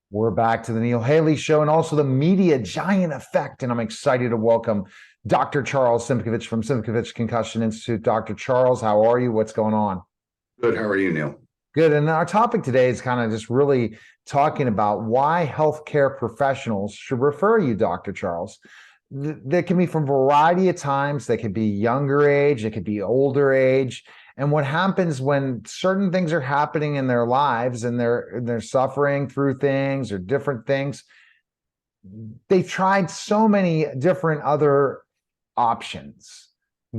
We're back to the Neil Haley Show and also the Media Giant Effect. And I'm excited to welcome Dr. Charles Simkovich from Simkovich Concussion Institute. Dr. Charles, how are you? What's going on? Good. How are you, Neil? Good. And our topic today is kind of just really talking about why healthcare professionals should refer you, Dr. Charles. That can be from a variety of times. They could be younger age, it could be older age. And what happens when certain things are happening in their lives and they're suffering through things or different things, they've tried so many different other options,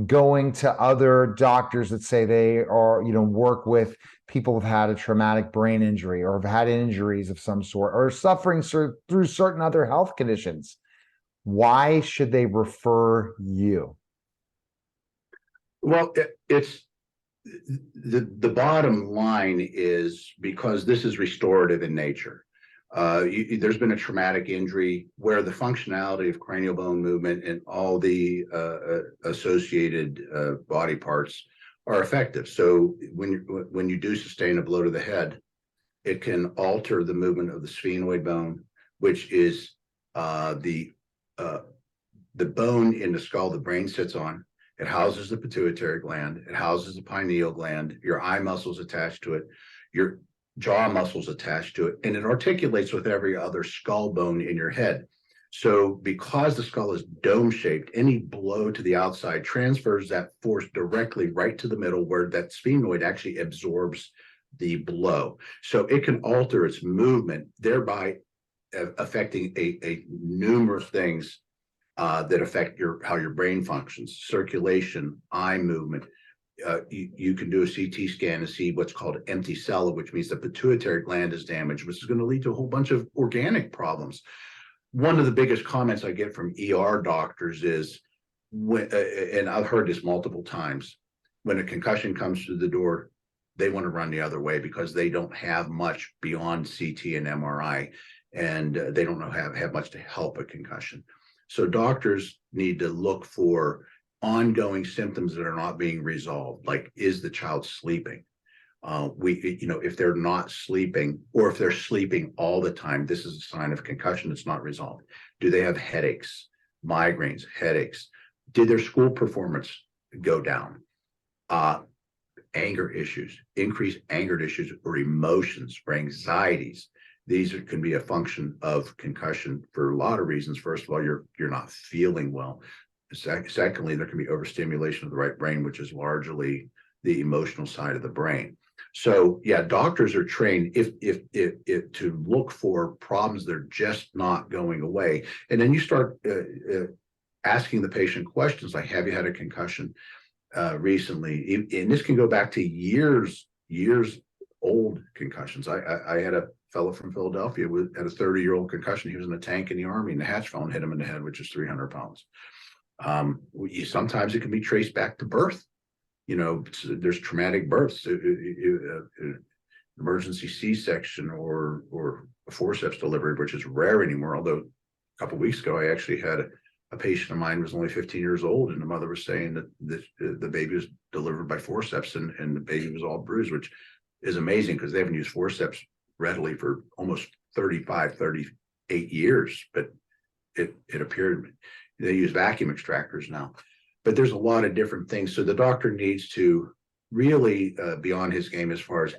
going to other doctors that say they are, work with people who've had a traumatic brain injury or have had injuries of some sort or suffering through certain other health conditions. Why should they refer you? Well, it's the bottom line is because this is restorative in nature. There's been a traumatic injury where the functionality of cranial bone movement and all the associated body parts are effective. So when you do sustain a blow to the head, it can alter the movement of the sphenoid bone, which is the bone in the skull the brain sits on. It houses the pituitary gland. It houses the pineal gland. Your eye muscles attached to it. Your jaw muscles attached to it. And it articulates with every other skull bone in your head. So because the skull is dome-shaped, any blow to the outside transfers that force directly right to the middle where that sphenoid actually absorbs the blow. So it can alter its movement, thereby affecting a numerous things that affect how your brain functions, circulation, eye movement. You can do a CT scan to see what's called empty cell, which means the pituitary gland is damaged, which is going to lead to a whole bunch of organic problems. One of the biggest comments I get from ER doctors is, and I've heard this multiple times, when a concussion comes through the door, they want to run the other way because they don't have much beyond CT and MRI, and they don't have much to help a concussion. So doctors need to look for ongoing symptoms that are not being resolved, like is the child sleeping? If they're not sleeping, or if they're sleeping all the time, this is a sign of concussion that's not resolved. Do they have headaches, migraines, headaches? Did their school performance go down? Anger issues, increased anger issues, or emotions or anxieties. These can be a function of concussion for a lot of reasons. First of all, you're not feeling well. Secondly, there can be overstimulation of the right brain, which is largely the emotional side of the brain. So yeah, doctors are trained if to look for problems that are just not going away. And then you start asking the patient questions like, have you had a concussion recently? And this can go back to years old concussions. I had a fellow from Philadelphia had a 30-year-old concussion. He was in a tank in the Army, and the hatch phone hit him in the head, which is 300 pounds. Sometimes it can be traced back to birth. There's traumatic births, emergency C-section or a forceps delivery, which is rare anymore. Although a couple of weeks ago, I actually had a patient of mine who was only 15 years old, and the mother was saying that the baby was delivered by forceps, and the baby was all bruised, which is amazing because they haven't used forceps readily for almost 38 years, but it appeared they use vacuum extractors now. But there's a lot of different things. So the doctor needs to really be on his game as far as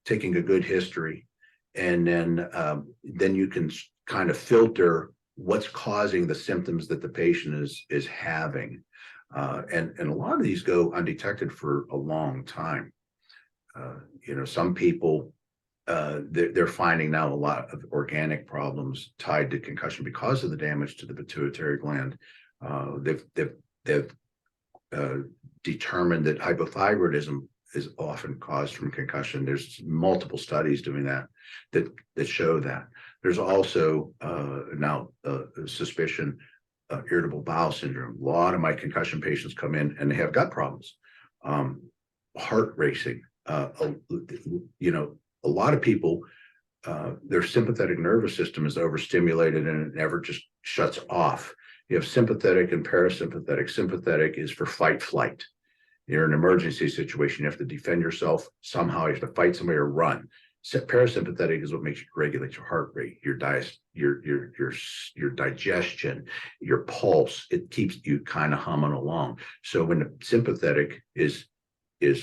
taking a good history, and then you can kind of filter what's causing the symptoms that the patient is having. And a lot of these go undetected for a long time. Some people, they're finding now a lot of organic problems tied to concussion because of the damage to the pituitary gland. They've determined that hypothyroidism is often caused from concussion. There's multiple studies doing that show that. There's also now suspicion irritable bowel syndrome. A lot of my concussion patients come in and they have gut problems, heart racing. A lot of people, their sympathetic nervous system is overstimulated and it never just shuts off. You have sympathetic and parasympathetic. Sympathetic is for fight, flight. You're in an emergency situation. You have to defend yourself somehow. You have to fight somebody or run. Parasympathetic is what makes you regulate your heart rate, your digestion, your pulse. It keeps you kind of humming along. So when the sympathetic is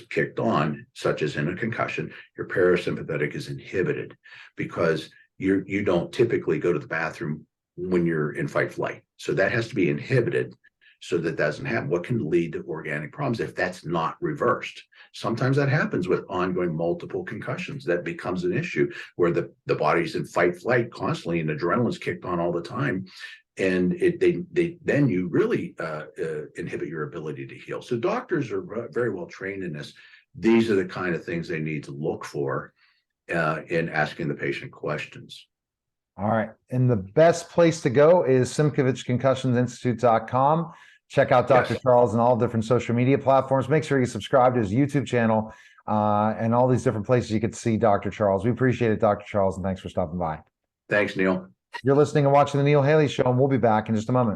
kicked on, such as in a concussion, your parasympathetic is inhibited because you don't typically go to the bathroom when you're in fight flight. So that has to be inhibited so that doesn't happen. What can lead to organic problems if that's not reversed? Sometimes that happens with ongoing multiple concussions. That becomes an issue where the body's in fight flight constantly and adrenaline's kicked on all the time. And then you really inhibit your ability to heal. So doctors are very well trained in this. These are the kind of things they need to look for in asking the patient questions. All right. And the best place to go is SimkovichConcussionsinstitute.com. Check out Dr. Charles on all different social media platforms. Make sure you subscribe to his YouTube channel and all these different places you could see Dr. Charles. We appreciate it, Dr. Charles, and thanks for stopping by. Thanks, Neil. You're listening and watching The Neil Haley Show, and we'll be back in just a moment.